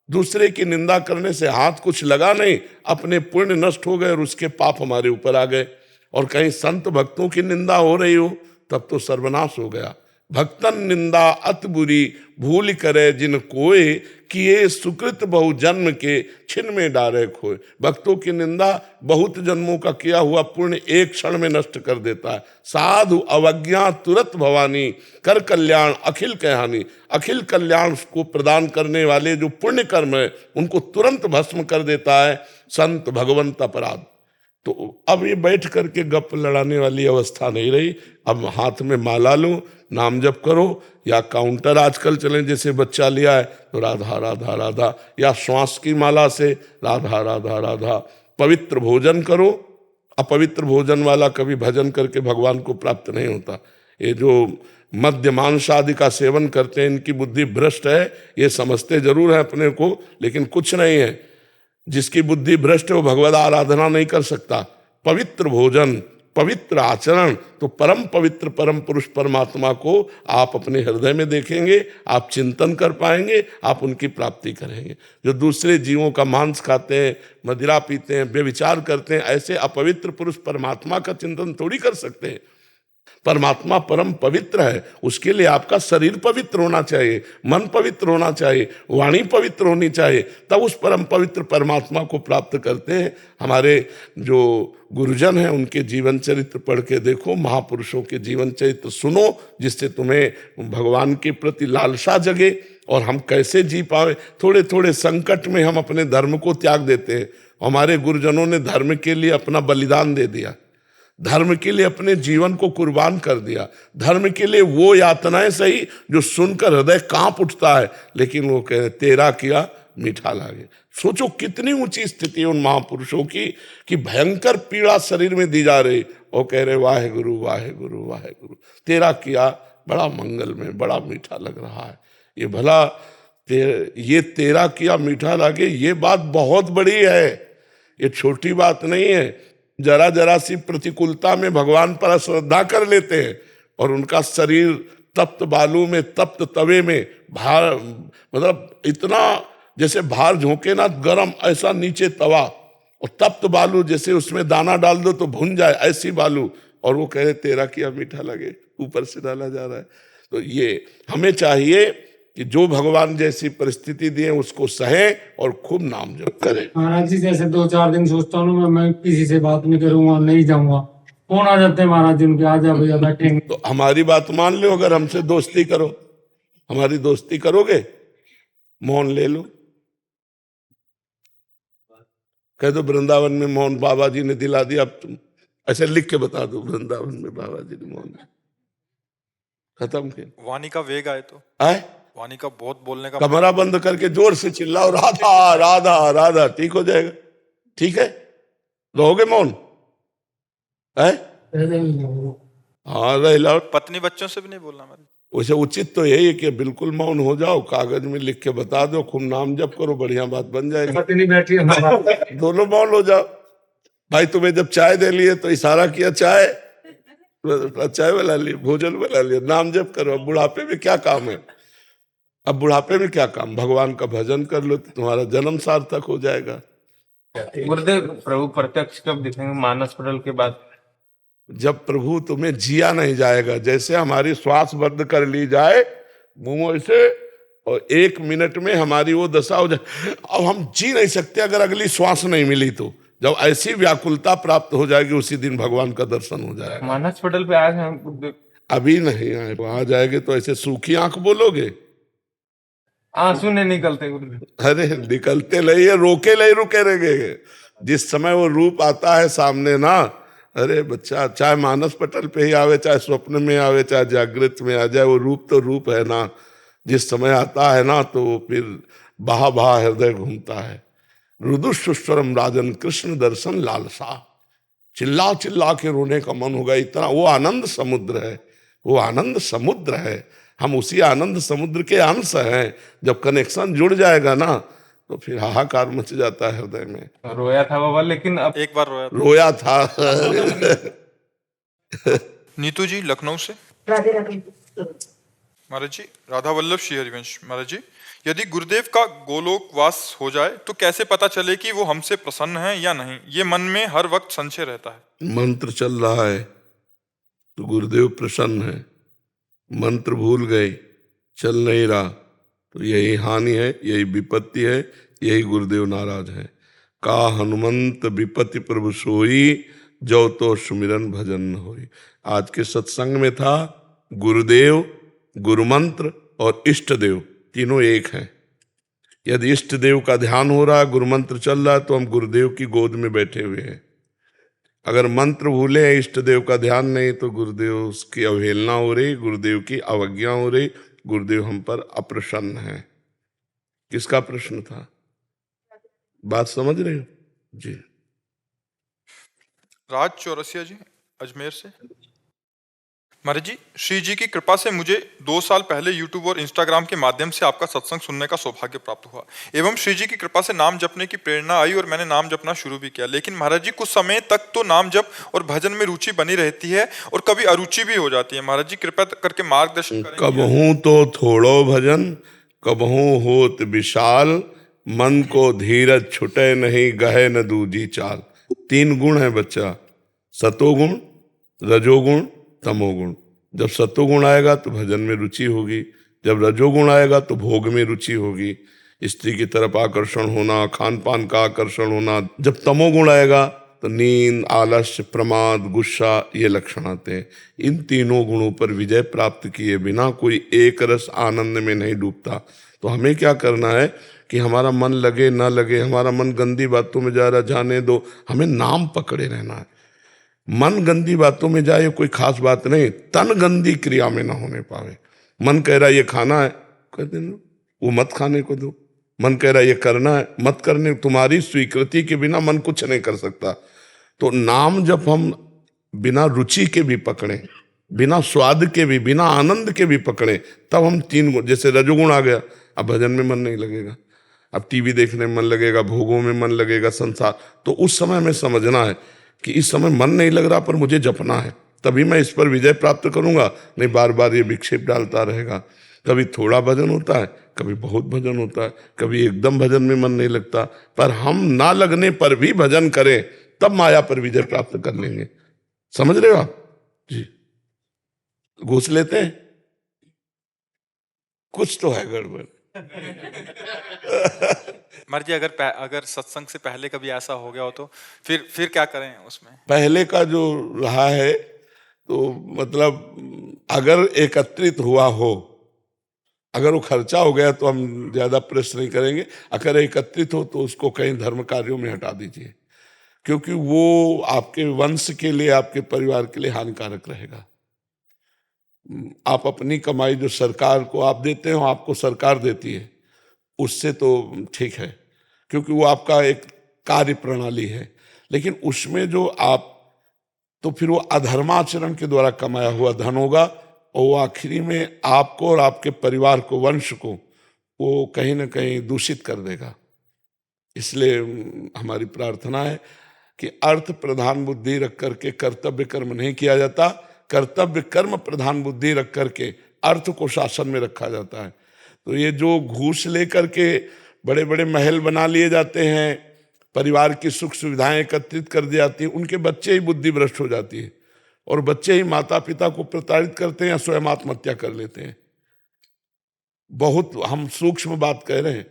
दूसरे की निंदा करने से हाथ कुछ लगा नहीं, अपने पुण्य नष्ट हो गए और उसके पाप हमारे ऊपर आ गए। और कहीं संत भक्तों की निंदा हो रही हो तब तो सर्वनाश हो गया। भक्तन निंदा अत बुरी, भूल करे जिन कोय, किए सुकृत बहु जन्म के, छिन में डारे खोए। भक्तों की निंदा बहुत जन्मों का किया हुआ पुण्य एक क्षण में नष्ट कर देता है। साधु अवज्ञा तुरत भवानी, कर कल्याण अखिल कहानी। अखिल कल्याण को प्रदान करने वाले जो पुण्य कर्म है उनको तुरंत भस्म कर देता है संत भगवंत अपराध। तो अब ये बैठ करके गप लड़ाने वाली अवस्था नहीं रही। अब हाथ में माला लो, नाम जप करो, या काउंटर आजकल चले जैसे बच्चा लिया है तो राधा राधा राधा, या श्वास की माला से राधा राधा राधा। पवित्र भोजन करो, अपवित्र भोजन वाला कभी भजन करके भगवान को प्राप्त नहीं होता। ये जो मद्य मांस आदि का सेवन करते हैं इनकी बुद्धि भ्रष्ट है, ये समझते जरूर है अपने को, लेकिन कुछ नहीं है। जिसकी बुद्धि भ्रष्ट है वो भगवद आराधना नहीं कर सकता। पवित्र भोजन, पवित्र आचरण, तो परम पवित्र परम पुरुष परमात्मा को आप अपने हृदय में देखेंगे, आप चिंतन कर पाएंगे, आप उनकी प्राप्ति करेंगे। जो दूसरे जीवों का मांस खाते हैं, मदिरा पीते हैं, व्यभिचार करते हैं, ऐसे अपवित्र पुरुष परमात्मा का चिंतन थोड़ी कर सकते हैं। परमात्मा परम पवित्र है, उसके लिए आपका शरीर पवित्र होना चाहिए, मन पवित्र होना चाहिए, वाणी पवित्र होनी चाहिए, तब उस परम पवित्र परमात्मा को प्राप्त करते हैं। हमारे जो गुरुजन हैं उनके जीवन चरित्र पढ़ के देखो, महापुरुषों के जीवन चरित्र सुनो, जिससे तुम्हें भगवान के प्रति लालसा जगे और हम कैसे जी पाए। थोड़े थोड़े संकट में हम अपने धर्म को त्याग देते हैं। हमारे गुरुजनों ने धर्म के लिए अपना बलिदान दे दिया, धर्म के लिए अपने जीवन को कुर्बान कर दिया। धर्म के लिए वो यातनाएं सही जो सुनकर हृदय कांप उठता है, लेकिन वो कह तेरा किया मीठा लागे। सोचो कितनी ऊंची स्थिति उन महापुरुषों की कि भयंकर पीड़ा शरीर में दी जा रही, वो कह रहे वाहे गुरु वाहे गुरु वाहे गुरु, तेरा किया बड़ा मंगल में, बड़ा मीठा लग रहा है। ये भला ये तेरा किया मीठा लागे, ये बात बहुत बड़ी है, ये छोटी बात नहीं है। जरा जरा सी प्रतिकूलता में भगवान पर श्रद्धा कर लेते हैं और उनका शरीर तप्त बालू में, तप्त तवे में भार, मतलब इतना जैसे भार झोंके ना गरम, ऐसा नीचे तवा, और तप्त बालू जैसे उसमें दाना डाल दो तो भुन जाए, ऐसी बालू, और वो कह रहे तेरा किया मीठा लगे, ऊपर से डाला जा रहा है। तो ये हमें चाहिए कि जो भगवान जैसी परिस्थिति दिए उसको सहे और खूब नाम जप करें। महाराज जी जैसे 2-4 दिन सोचता हूँ मैं किसी से बात नहीं करूंगा, नहीं जाऊंगा, फोन आ जाते हैं महाराज जी उनके, आ जा भैया बैठेंगे। तो हमारी बात मान लो, अगर हमसे दोस्ती करो, हमारी दोस्ती करोगे, मौन ले लो, कह दो वृंदावन में मौन बाबा जी ने दिला दिया, अब तुम ऐसे लिख के बता दो वृंदावन में बाबा जी ने मौन, खत्म के वाणी का वेग आए तो, आए, वाणी का बहुत बोलने का, कमरा बंद करके जोर से चिल्लाओ राधा राधा राधा, ठीक हो जाएगा। ठीक है, रहोगे मौन? है हाँ, रह लो। पत्नी बच्चों से भी नहीं बोलना हमारे। वैसे उचित तो यही है कि बिल्कुल मौन हो जाओ, कागज में लिख के बता दो, खूब नाम जप करो, बढ़िया बात बन जाएगी। पत्नी बैठी है हमारा। दोनों मौन हो जाओ। भाई तुम्हें जब चाय दे लिए तो इशारा किया चाय, चाय वाला लिए, भोजन वाला लिए, नाम जप करो। अब बुढ़ापे में क्या काम है? अब बुढ़ापे में क्या काम? भगवान का भजन कर लो तो तुम्हारा जन्म सार्थक हो जाएगा। गुरुदेव प्रभु प्रत्यक्ष कब दिखेंगे? मानस पटल के बाद? जब प्रभु तुम्हें जिया नहीं जाएगा, जैसे हमारी श्वास बंद कर ली जाए मुंह से और 1 मिनट में हमारी वो दशा हो जाए, अब हम जी नहीं सकते अगर अगली श्वास नहीं मिली तो। जब ऐसी व्याकुलता प्राप्त हो जाएगी उसी दिन भगवान का दर्शन हो जाएगा। मानस पटल पे आए हैं गुरुदेव? अभी नहीं आए, वहां जाएंगे तो ऐसे सूखी आंख बोलोगे, आंसू नहीं निकलते गुरुदेव? अरे निकलते नहीं है, रोके नहीं रुके रहेंगे। जिस समय वो रूप आता है सामने ना, अरे बच्चा, चाहे मानस पटल पे ही आवे, चाहे स्वप्न में आवे, चाहे जागृत में आ जाए, वो रूप तो रूप है ना। जिस समय आता है ना तो फिर बहा बहा हृदय घूमता है। रुदुष्वरम राजन कृष्ण दर्शन लालसा, चिल्ला चिल्ला के रोने का मन होगा, इतना वो आनंद समुद्र है, वो आनंद समुद्र है। हम उसी आनंद समुद्र के अंश हैं। जब कनेक्शन जुड़ जाएगा ना तो फिर हाहाकार मच जाता है हृदय में। रोया था बाबा, लेकिन अब एक बार रोया था। रोया था। नीतू जी लखनऊ से। राधे राधे। महाराज जी, राधा वल्लभ श्री हरिवंश। महाराज जी, यदि गुरुदेव का गोलोकवास हो जाए तो कैसे पता चले कि वो हमसे प्रसन्न है या नहीं? ये मन में हर वक्त संशय रहता है। मंत्र चल रहा है तो गुरुदेव प्रसन्न है, मंत्र भूल गए, चल नहीं रहा तो यही हानि है, यही विपत्ति है, यही गुरुदेव नाराज है। का हनुमंत विपत्ति प्रभु सोई, जो तो सुमिरन भजन न होई। आज के सत्संग में था गुरुदेव, गुरुमंत्र और इष्ट देव, तीनों एक हैं। यदि इष्ट देव का ध्यान हो रहा है, गुरुमंत्र चल रहा है, तो हम गुरुदेव की गोद में बैठे हुए हैं। अगर मंत्र भूले, इष्ट देव का ध्यान नहीं, तो गुरुदेव की अवहेलना हो रही, गुरुदेव की अवज्ञा हो रही, गुरुदेव हम पर अप्रसन्न है। किसका प्रश्न था? बात समझ रहे हो जी? राज चौरसिया जी अजमेर से। महाराज जी, श्री जी की कृपा से मुझे 2 साल पहले यूट्यूब और इंस्टाग्राम के माध्यम से आपका सत्संग सुनने का सौभाग्य प्राप्त हुआ एवं श्री जी की कृपा से नाम जपने की प्रेरणा आई और मैंने नाम जपना शुरू भी किया। लेकिन महाराज जी, कुछ समय तक तो नाम जप और भजन में रुचि बनी रहती है और कभी अरुचि भी हो जाती है। महाराज जी, कृपया करके मार्गदर्शन करें। कबहू तो थोड़ो भजन, कबहू होत विशाल, मन को धीरज छुटे नहीं, गहे न दूजी चाल। 3 गुण है बच्चा, सतोगुण, रजोगुण, तमोगुण। जब सतोगुण आएगा तो भजन में रुचि होगी, जब रजोगुण आएगा तो भोग में रुचि होगी, स्त्री की तरफ आकर्षण होना, खान पान का आकर्षण होना। जब तमोगुण आएगा तो नींद, आलस्य, प्रमाद, गुस्सा, ये लक्षण आते हैं। इन तीनों गुणों पर विजय प्राप्त किए बिना कोई एक रस आनंद में नहीं डूबता। तो हमें क्या करना है कि हमारा मन लगे ना लगे, हमारा मन गंदी बातों में जा रहा, जाने दो, हमें नाम पकड़े रहना है। मन गंदी बातों में जाए कोई खास बात नहीं, तन गंदी क्रिया में ना होने पावे। मन कह रहा है ये खाना है, कह देना वो मत खाने को दो। मन कह रहा है ये करना है, मत करने। तुम्हारी स्वीकृति के बिना मन कुछ नहीं कर सकता। तो नाम जब हम बिना रुचि के भी पकड़े, बिना स्वाद के भी, बिना आनंद के भी पकड़े, तब हम 3 गुण, जैसे रजोगुण आ गया, अब भजन में मन नहीं लगेगा, अब टीवी देखने में मन लगेगा, भोगों में मन लगेगा, संसार। तो उस समय हमें समझना है कि इस समय मन नहीं लग रहा पर मुझे जपना है, तभी मैं इस पर विजय प्राप्त करूंगा। नहीं बार बार ये विक्षेप डालता रहेगा। कभी थोड़ा भजन होता है, कभी बहुत भजन होता है, कभी एकदम भजन में मन नहीं लगता। पर हम ना लगने पर भी भजन करें, तब माया पर विजय प्राप्त कर लेंगे। समझ रहे हो आप जी? घूस लेते हैं, कुछ तो है गड़बड़। महाराज जी अगर सत्संग से पहले कभी ऐसा हो गया हो तो फिर क्या करें उसमें? पहले का जो रहा है तो मतलब अगर एकत्रित हुआ हो, अगर वो खर्चा हो गया तो हम ज्यादा प्रेस नहीं करेंगे। अगर एकत्रित हो तो उसको कहीं धर्म कार्यों में हटा दीजिए, क्योंकि वो आपके वंश के लिए, आपके परिवार के लिए हानिकारक रहेगा। आप अपनी कमाई जो सरकार को आप देते हो, आपको सरकार देती है, उससे तो ठीक है, क्योंकि वो आपका एक कार्य प्रणाली है। लेकिन उसमें जो आप, तो फिर वो अधर्माचरण के द्वारा कमाया हुआ धन होगा, और वो आखिरी में आपको और आपके परिवार को, वंश को, वो कहीं ना कहीं दूषित कर देगा। इसलिए हमारी प्रार्थना है कि अर्थ प्रधान बुद्धि रख करके कर्तव्य कर्म नहीं किया जाता, कर्तव्य कर्म प्रधान बुद्धि रख करके अर्थ को शासन में रखा जाता है। तो ये जो घूस लेकर के बड़े बड़े महल बना लिए जाते हैं, परिवार की सुख सुविधाएं एकत्रित कर दी जाती हैं, उनके बच्चे ही बुद्धि भ्रष्ट हो जाती है, और बच्चे ही माता पिता को प्रताड़ित करते हैं या स्वयं आत्महत्या कर लेते हैं। बहुत हम सूक्ष्म बात कह रहे हैं,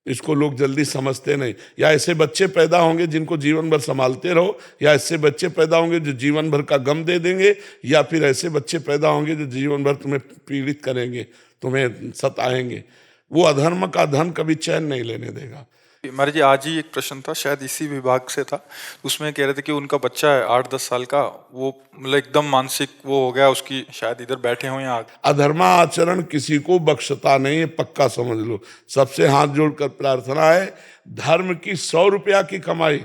इसको लोग जल्दी समझते नहीं। या ऐसे बच्चे पैदा होंगे जिनको जीवन भर संभालते रहो, या ऐसे बच्चे पैदा होंगे जो जीवन भर का गम दे देंगे, या फिर ऐसे बच्चे पैदा होंगे जो जीवन भर तुम्हें पीड़ित करेंगे, तुम्हें सताएंगे। वो अधर्म का धन कभी चैन नहीं लेने देगा। महाराज जी आज ही एक प्रश्न था, शायद इसी विभाग से था, उसमें कह रहे थे कि उनका बच्चा है 8-10 साल का, वो मतलब एकदम मानसिक वो हो गया उसकी, शायद इधर बैठे हो या अधर्मा आचरण किसी को बख्शता नहीं है, पक्का समझ लो। सबसे हाथ जोड़कर प्रार्थना है, धर्म की 100 रुपया की कमाई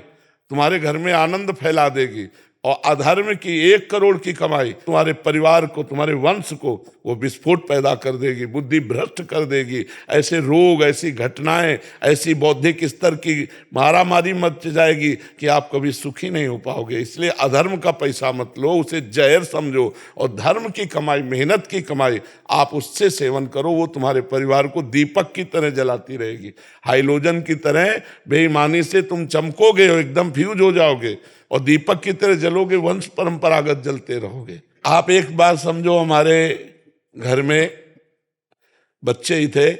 तुम्हारे घर में आनंद फैला देगी, और अधर्म की 1 करोड़ की कमाई तुम्हारे परिवार को, तुम्हारे वंश को वो विस्फोट पैदा कर देगी, बुद्धि भ्रष्ट कर देगी। ऐसे रोग, ऐसी घटनाएं, ऐसी बौद्धिक स्तर की मारामारी मच जाएगी कि आप कभी सुखी नहीं हो पाओगे। इसलिए अधर्म का पैसा मत लो, उसे जहर समझो, और धर्म की कमाई, मेहनत की कमाई आप उससे सेवन करो। वो तुम्हारे परिवार को दीपक की तरह जलाती रहेगी, हाइलोजन की तरह। बेईमानी से तुम चमकोगे, एकदम फ्यूज हो जाओगे, और दीपक की तरह जलोगे, वंश परंपरागत जलते रहोगे। आप एक बात समझो, हमारे घर में बच्चे ही थे,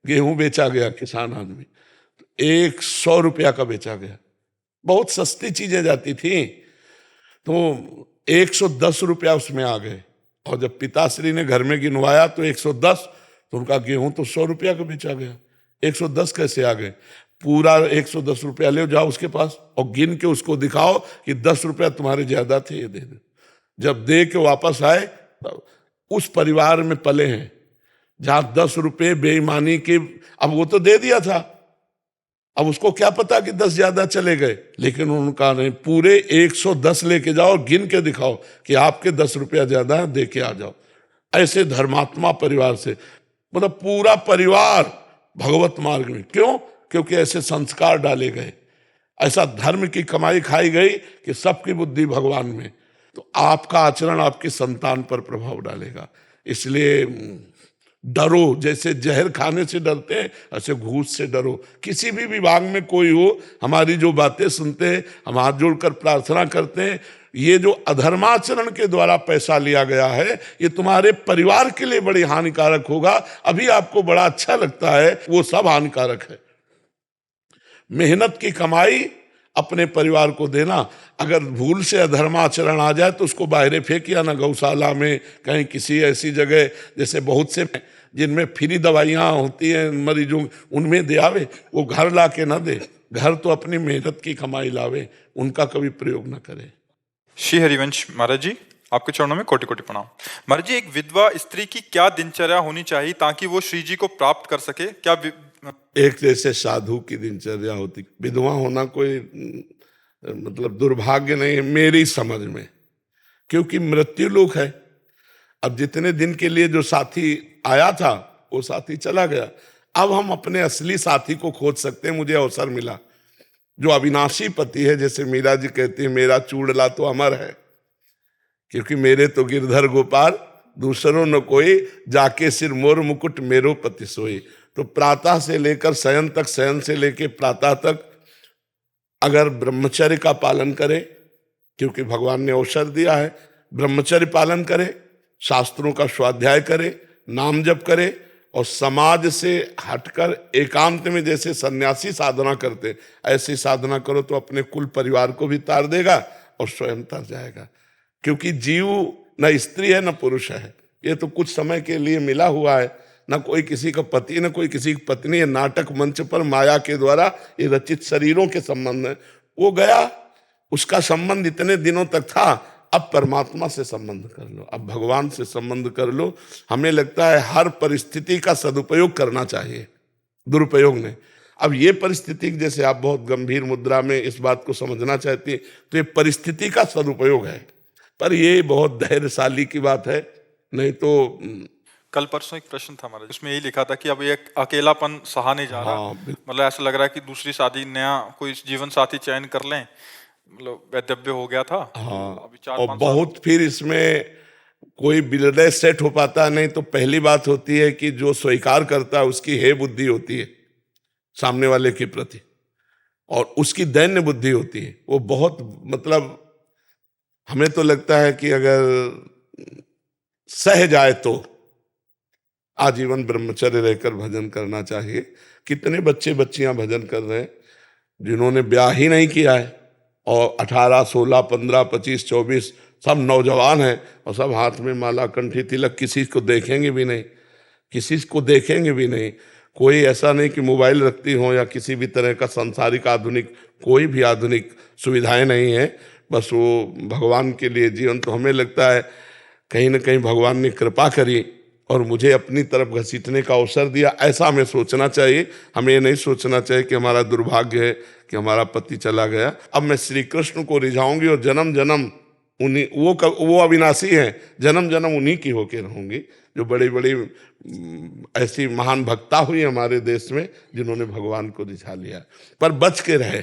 गेहूं बेचा गया, किसान आदमी 100 रुपया का बेचा गया। बहुत सस्ती चीजें जाती थी, तो 110 रुपया उसमें आ गए। और जब पिताश्री ने घर में गिनवाया तो 110, तो उनका गेहूं तो 100 रुपया का बेचा गया। 110 कैसे आ गए? पूरा 110 रुपया ले जाओ उसके पास और गिन के उसको दिखाओ कि 10 रुपया तुम्हारे ज्यादा थे, ये दे दो। जब दे के वापस आए, उस परिवार में पले हैं जहां 10 रुपये बेईमानी के, अब वो तो दे दिया था, अब उसको क्या पता कि 10 ज्यादा चले गए, लेकिन उनका नहीं, पूरे 110 लेके जाओ, गिन के दिखाओ कि आपके 10 रुपया ज्यादा है, दे के आ जाओ। ऐसे धर्मात्मा परिवार से, मतलब पूरा परिवार भगवत मार्ग में। क्यों? क्योंकि ऐसे संस्कार डाले गए, ऐसा धर्म की कमाई खाई गई कि सबकी बुद्धि भगवान में। तो आपका आचरण आपकी संतान पर प्रभाव डालेगा। इसलिए डरो, जैसे जहर खाने से डरते हैं, ऐसे घूस से डरो। किसी भी विभाग में कोई हो, हमारी जो बातें सुनते हैं, हम हाथ जोड़कर प्रार्थना करते हैं, ये जो अधर्माचरण के द्वारा पैसा लिया गया है, ये तुम्हारे परिवार के लिए बड़ी हानिकारक होगा। अभी आपको बड़ा अच्छा लगता है, वो सब हानिकारक है। मेहनत की कमाई अपने परिवार को देना, अगर भूल से अधर्माचरण आ जाए तो उसको बाहर फेंकिया ना, गौशाला में, कहीं किसी ऐसी जगह, जैसे बहुत से जिनमें फ्री दवाइयाँ होती हैं मरीजों, उनमें दे आवे, वो घर ला के ना दे। घर तो अपनी मेहनत की कमाई लावे, उनका कभी प्रयोग ना करे। श्री हरिवंश महाराज जी, आपके चरणों में कोटि कोटि प्रणाम। महाराज जी, एक विधवा स्त्री की क्या दिनचर्या होनी चाहिए ताकि वो श्री जी को प्राप्त कर सके? क्या एक जैसे साधु की दिनचर्या होती, विधवा होना कोई मतलब दुर्भाग्य नहीं है मेरी समझ में, क्योंकि मृत्यु लोक है। अब जितने दिन के लिए जो साथी आया था वो साथी चला गया, अब हम अपने असली साथी को खोज सकते हैं। मुझे अवसर मिला, जो अविनाशी पति है, जैसे मीरा जी कहती है, मेरा चूड़ला तो अमर है, क्योंकि मेरे तो गिरधर गोपाल दूसरों न कोई, जाके सिर मोर मुकुट मेरो पति सोई। तो प्रातः से लेकर शयन तक, शयन से लेकर प्रातः तक अगर ब्रह्मचर्य का पालन करे, क्योंकि भगवान ने अवसर दिया है, ब्रह्मचर्य पालन करे, शास्त्रों का स्वाध्याय करे, नाम जप करे, और समाज से हटकर एकांत में जैसे सन्यासी साधना करते, ऐसी साधना करो तो अपने कुल परिवार को भी तार देगा और स्वयं तर जाएगा। क्योंकि जीव न स्त्री है न पुरुष है, ये तो कुछ समय के लिए मिला हुआ है, न कोई किसी का पति न कोई किसी की पत्नी है। नाटक मंच पर माया के द्वारा ये रचित शरीरों के संबंध है, वो गया, उसका संबंध इतने दिनों तक था, अब परमात्मा से संबंध कर लो, अब भगवान से संबंध कर लो। हमें लगता है हर परिस्थिति का सदुपयोग करना चाहिए, दुरुपयोग नहीं। अब ये परिस्थिति, जैसे आप बहुत गंभीर मुद्रा में इस बात को समझना चाहती है, तो ये परिस्थिति का सदुपयोग है, पर ये बहुत धैर्यशाली की बात है। नहीं तो कल परसों एक प्रश्न था हमारा, उसमें यही लिखा था कि अब ये अकेलापन सहा नहीं जा रहा, हाँ, मतलब ऐसा लग रहा है कि दूसरी शादी, नया कोई जीवन साथी चयन कर लें, मतलब वैधव्य हो गया था। हाँ, अभी और 4-5 बहुत फिर इसमें कोई विलय सेट हो पाता नहीं। तो पहली बात होती है कि जो स्वीकार करता है उसकी हे बुद्धि होती है सामने वाले के प्रति, और उसकी दैन्य बुद्धि होती है। वो बहुत, मतलब हमें तो लगता है कि अगर सह जाए तो आजीवन ब्रह्मचर्य रहकर भजन करना चाहिए। कितने बच्चे बच्चियां भजन कर रहे हैं जिन्होंने ब्याह ही नहीं किया है, और 18, 16, 15, 25, 24 सब नौजवान हैं, और सब हाथ में माला, कंठी, तिलक, किसी को देखेंगे भी नहीं, किसी को देखेंगे भी नहीं। कोई ऐसा नहीं कि मोबाइल रखती हो या किसी भी तरह का सांसारिक आधुनिक, कोई भी आधुनिक सुविधाएं नहीं है, बस वो भगवान के लिए जीवन। तो हमें लगता है कहीं ना कहीं भगवान ने कृपा करी और मुझे अपनी तरफ घसीटने का अवसर दिया, ऐसा हमें सोचना चाहिए। हमें ये नहीं सोचना चाहिए कि हमारा दुर्भाग्य है कि हमारा पति चला गया, अब मैं श्री कृष्ण को रिझाऊंगी और जन्म जन्म उन्हीं, वो अविनाशी हैं, जन्म जन्म उन्हीं की होके रहूंगी। जो बड़ी बड़ी ऐसी महान भक्ता हुई हमारे देश में जिन्होंने भगवान को रिझा लिया, पर बच के रहे,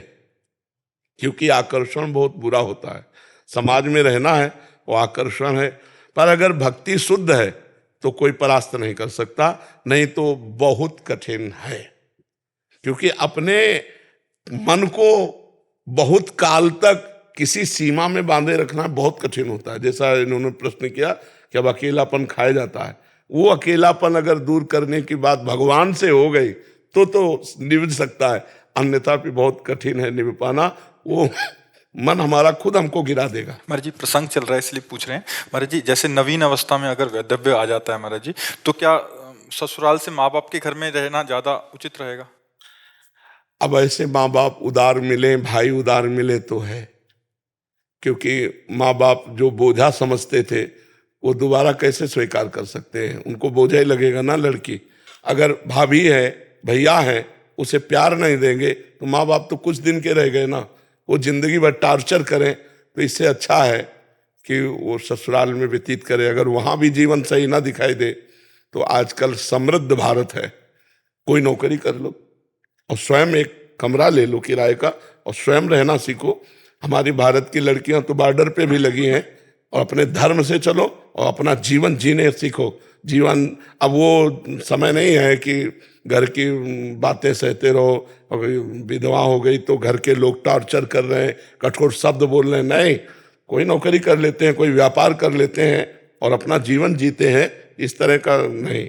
क्योंकि आकर्षण बहुत बुरा होता है। समाज में रहना है, वो आकर्षण है, पर अगर भक्ति शुद्ध है तो कोई परास्त नहीं कर सकता, नहीं तो बहुत कठिन है। क्योंकि अपने मन को बहुत काल तक किसी सीमा में बांधे रखना बहुत कठिन होता है। जैसा इन्होंने प्रश्न किया कि अब अकेलापन खाया जाता है, वो अकेलापन अगर दूर करने की बात भगवान से हो गई तो निभ सकता है, अन्यथा भी बहुत कठिन है निभ पाना। वो मन हमारा खुद हमको गिरा देगा। महाराज जी प्रसंग चल रहा है इसलिए पूछ रहे हैं। महाराज जी जैसे नवीन अवस्था में अगर वैधव्य आ जाता है महाराज जी, तो क्या ससुराल से माँ बाप के घर में रहना ज्यादा उचित रहेगा? अब ऐसे माँ बाप उदार मिले, भाई उदार मिले तो है, क्योंकि माँ बाप जो बोझा समझते थे वो दोबारा कैसे स्वीकार कर सकते हैं? उनको बोझा ही लगेगा ना। लड़की अगर भाभी है, भैया है, उसे प्यार नहीं देंगे तो माँ बाप तो कुछ दिन के रह गए ना, वो जिंदगी भर टार्चर करें। तो इससे अच्छा है कि वो ससुराल में व्यतीत करे। अगर वहाँ भी जीवन सही ना दिखाई दे तो आजकल समृद्ध भारत है, कोई नौकरी कर लो और स्वयं एक कमरा ले लो किराए का और स्वयं रहना सीखो। हमारी भारत की लड़कियां तो बॉर्डर पे भी लगी हैं, और अपने धर्म से चलो और अपना जीवन जीने सीखो। जीवन, अब वो समय नहीं है कि घर की बातें सहते रहो, और विधवा हो गई तो घर के लोग टॉर्चर कर रहे हैं, कठोर शब्द बोल रहे हैं। नहीं, कोई नौकरी कर लेते हैं, कोई व्यापार कर लेते हैं और अपना जीवन जीते हैं, इस तरह का नहीं।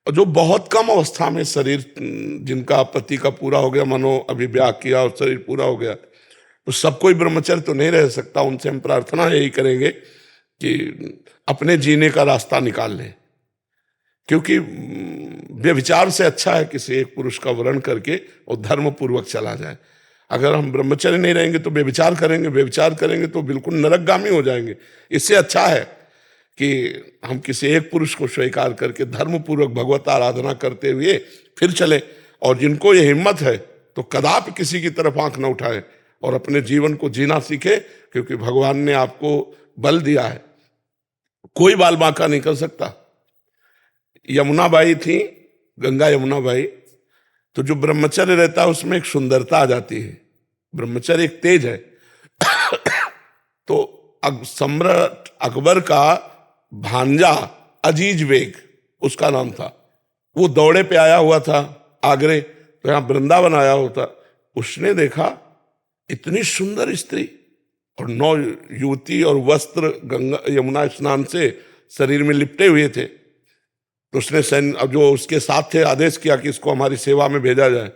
और जो बहुत कम अवस्था में शरीर, जिनका पति का पूरा हो गया, मनो अभी ब्याह किया और शरीर पूरा हो गया, तो सब कोई ब्रह्मचर्य तो नहीं रह सकता। उनसे हम प्रार्थना यही करेंगे कि अपने जीने का रास्ता निकाल लें, क्योंकि व्यभिचार से अच्छा है किसी एक पुरुष का वर्ण करके और धर्म पूर्वक चला जाए। अगर हम ब्रह्मचर्य नहीं रहेंगे तो व्यभिचार करेंगे, व्यभिचार करेंगे तो बिल्कुल नरकगामी हो जाएंगे। इससे अच्छा है कि हम किसी एक पुरुष को स्वीकार करके धर्म पूर्वक भगवत आराधना करते हुए फिर चले। और जिनको ये हिम्मत है तो कदापि किसी की तरफ आंख न उठाए और अपने जीवन को जीना सीखे, क्योंकि भगवान ने आपको बल दिया है, कोई बाल बांका नहीं कर सकता। यमुना बाई थी, गंगा यमुना भाई, तो जो ब्रह्मचर्य रहता है उसमें एक सुंदरता आ जाती है। ब्रह्मचर्य एक तेज है। तो सम्राट अकबर का भांजा अजीज बेग उसका नाम था, वो दौड़े पे आया हुआ था आगरे, तो यहाँ वृंदावन आया होता, उसने देखा इतनी सुंदर स्त्री और 9 युवती और वस्त्र गंगा यमुना स्नान से शरीर में लिपटे हुए थे। तो उसने सैन्य जो उसके साथ थे आदेश किया कि इसको हमारी सेवा में भेजा जाए।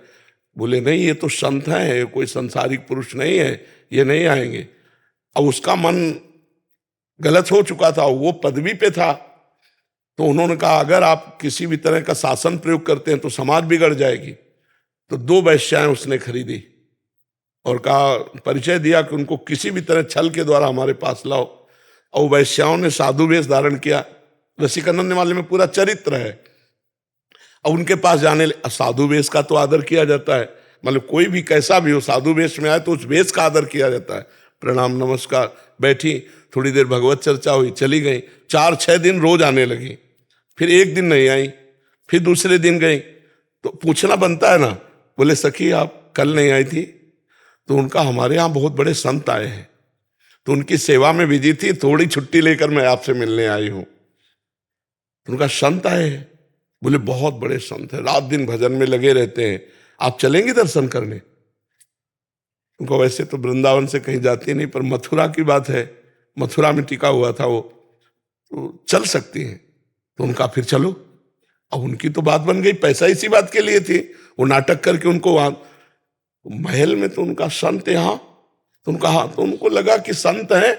बोले नहीं, ये तो संत हैं, ये कोई संसारिक पुरुष नहीं है, ये नहीं आएंगे। अब उसका मन गलत हो चुका था, वो पदवी पे था, तो उन्होंने कहा अगर आप किसी भी तरह का शासन प्रयोग करते हैं तो समाज बिगड़ जाएगी। तो 2 वेश्याएं उसने खरीदी और कहा, परिचय दिया कि उनको किसी भी तरह छल के द्वारा हमारे पास लाओ। और वैश्याओं ने साधु वेश धारण किया, रसिकानंद वाले में पूरा चरित्र है। और उनके पास जाने, साधु वेश का तो आदर किया जाता है, मतलब कोई भी कैसा भी हो साधु वेश में आए तो उस वेश का आदर किया जाता है। प्रणाम नमस्कार, बैठी, थोड़ी देर भगवत चर्चा हुई, चली गई। 4-6 दिन रोज आने लगी, फिर एक दिन नहीं आई, फिर दूसरे दिन गई, तो पूछना बनता है ना। बोले सखी आप कल नहीं आई थी? तो उनका हमारे यहाँ बहुत बड़े संत आए हैं, तो उनकी सेवा में बिजी थी, थोड़ी छुट्टी लेकर मैं आपसे मिलने आई हूं। तो उनका संत आए हैं? बोले बहुत बड़े संत है, रात दिन भजन में लगे रहते हैं, आप चलेंगे दर्शन करने? उनको वैसे तो वृंदावन से कहीं जाती नहीं, पर मथुरा की बात है, मथुरा में टिका हुआ था वो, तो चल सकती हैं। तो उनका फिर चलो। अब उनकी तो बात बन गई, पैसा इसी बात के लिए थी, वो नाटक करके उनको वहां महल में, तो उनका संत यहाँ, तो उनका हाँ, तो उनको लगा कि संत है,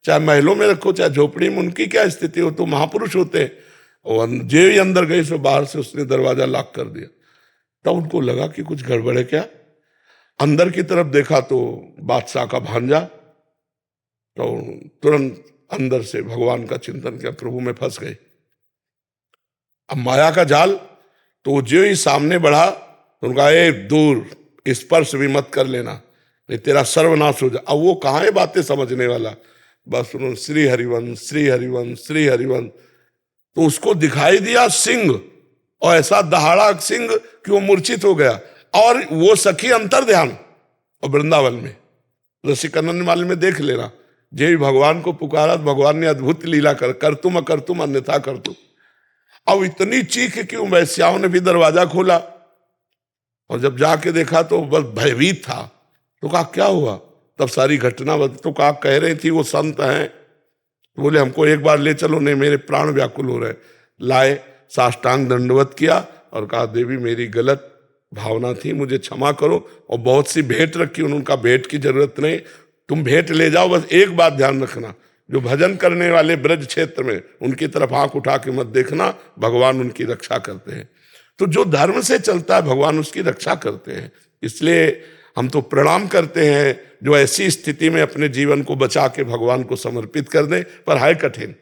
चाहे महलों में रखो चाहे झोपड़ी में, उनकी क्या स्थिति हो, तो महापुरुष होते हैं। और जे ही अंदर गए सो बाहर से उसने दरवाजा लॉक कर दिया। तब उनको लगा कि कुछ गड़बड़ है क्या। अंदर की तरफ देखा तो बादशाह का भांजा, तो तुरंत अंदर से भगवान का चिंतन किया, प्रभु में फंस गए। अब माया का जाल, तो जो ही सामने बढ़ा तो उनका ए दूर, स्पर्श भी मत कर लेना, नहीं तेरा सर्वनाश हो जाए। अब वो कहाँ है बातें समझने वाला, बस उन्होंने श्री हरिवंश श्री हरिवंश श्री हरिवंश, तो उसको दिखाई दिया सिंह, और ऐसा दहाड़ा सिंह कि वो मूर्छित हो गया। और वो सखी अंतर ध्यान, और वृंदावन में रसिकानंद माल में देख लेना, जे भगवान को पुकारा, भगवान ने अद्भुत लीला कर तुम अकर तुम अन्यथा कर तुम। अब इतनी चीख कि वैश्याओं ने भी दरवाजा खोला, और जब जाके देखा तो बस भयभीत था। तो कहा क्या हुआ, तब सारी घटना तो कहा, कह रही थी वो संत हैं, तो बोले हमको एक बार ले चलो, नहीं मेरे प्राण व्याकुल हो रहे। लाए, साष्टांग दंडवत किया और कहा देवी मेरी गलत भावना थी, मुझे क्षमा करो। और बहुत सी भेंट रखी, उनका भेंट की जरूरत नहीं, तुम भेंट ले जाओ, बस एक बात ध्यान रखना, जो भजन करने वाले ब्रज क्षेत्र में उनकी तरफ आंख उठा के मत देखना, भगवान उनकी रक्षा करते हैं। तो जो धर्म से चलता है भगवान उसकी रक्षा करते हैं। इसलिए हम तो प्रणाम करते हैं जो ऐसी स्थिति में अपने जीवन को बचा के भगवान को समर्पित कर दें, पर है कठिन,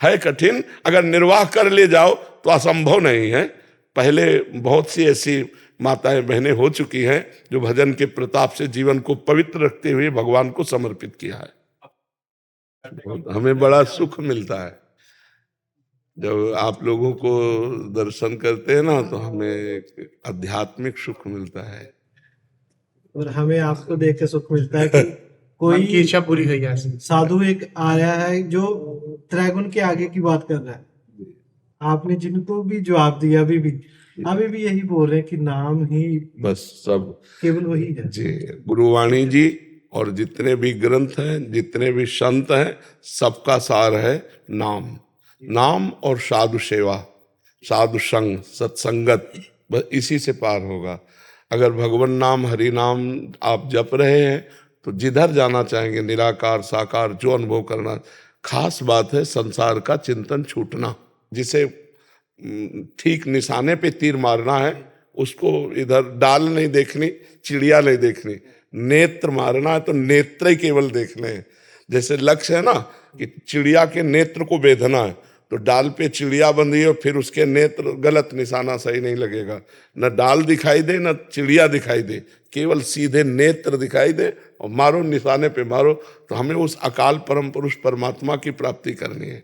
है कठिन। अगर निर्वाह कर ले जाओ तो असंभव नहीं है। पहले बहुत सी ऐसी माताएं बहनें हो चुकी हैं जो भजन के प्रताप से जीवन को पवित्र रखते हुए भगवान को समर्पित किया है। हमें बड़ा सुख मिलता है जब आप लोगों को दर्शन करते हैं ना, तो हमें एक आध्यात्मिक सुख मिलता है। और हमें आपको देख के सुख मिलता है कि कोई की इच्छा पूरी हुई है। साधु एक आया है जो त्रैगुण के आगे की बात कर रहा है। आपने जिनको भी जवाब दिया, अभी भी यही बोल रहे हैं कि नाम ही बस सब केवल वही है जी। गुरुवाणी जी और जितने भी ग्रंथ हैं, जितने भी संत हैं, सबका सार है नाम, नाम और साधु सेवा, साधु संग, सत्संगत, बस इसी से पार होगा। अगर भगवान नाम हरि नाम आप जप रहे हैं तो जिधर जाना चाहेंगे, निराकार साकार जो अनुभव करना। खास बात है संसार का चिंतन छूटना, जिसे ठीक निशाने पे तीर मारना है, उसको इधर डाल नहीं देखनी, चिड़िया नहीं देखनी, नेत्र मारना है तो नेत्र ही केवल देखने हैं। जैसे लक्ष्य है ना कि चिड़िया के नेत्र को बेधना है, तो डाल पे चिड़िया बंधी और फिर उसके नेत्र, गलत निशाना सही नहीं लगेगा। न डाल दिखाई दे न चिड़िया दिखाई दे, केवल सीधे नेत्र दिखाई दे और मारो, निशाने पे मारो। तो हमें उस अकाल परम पुरुष परमात्मा की प्राप्ति करनी है।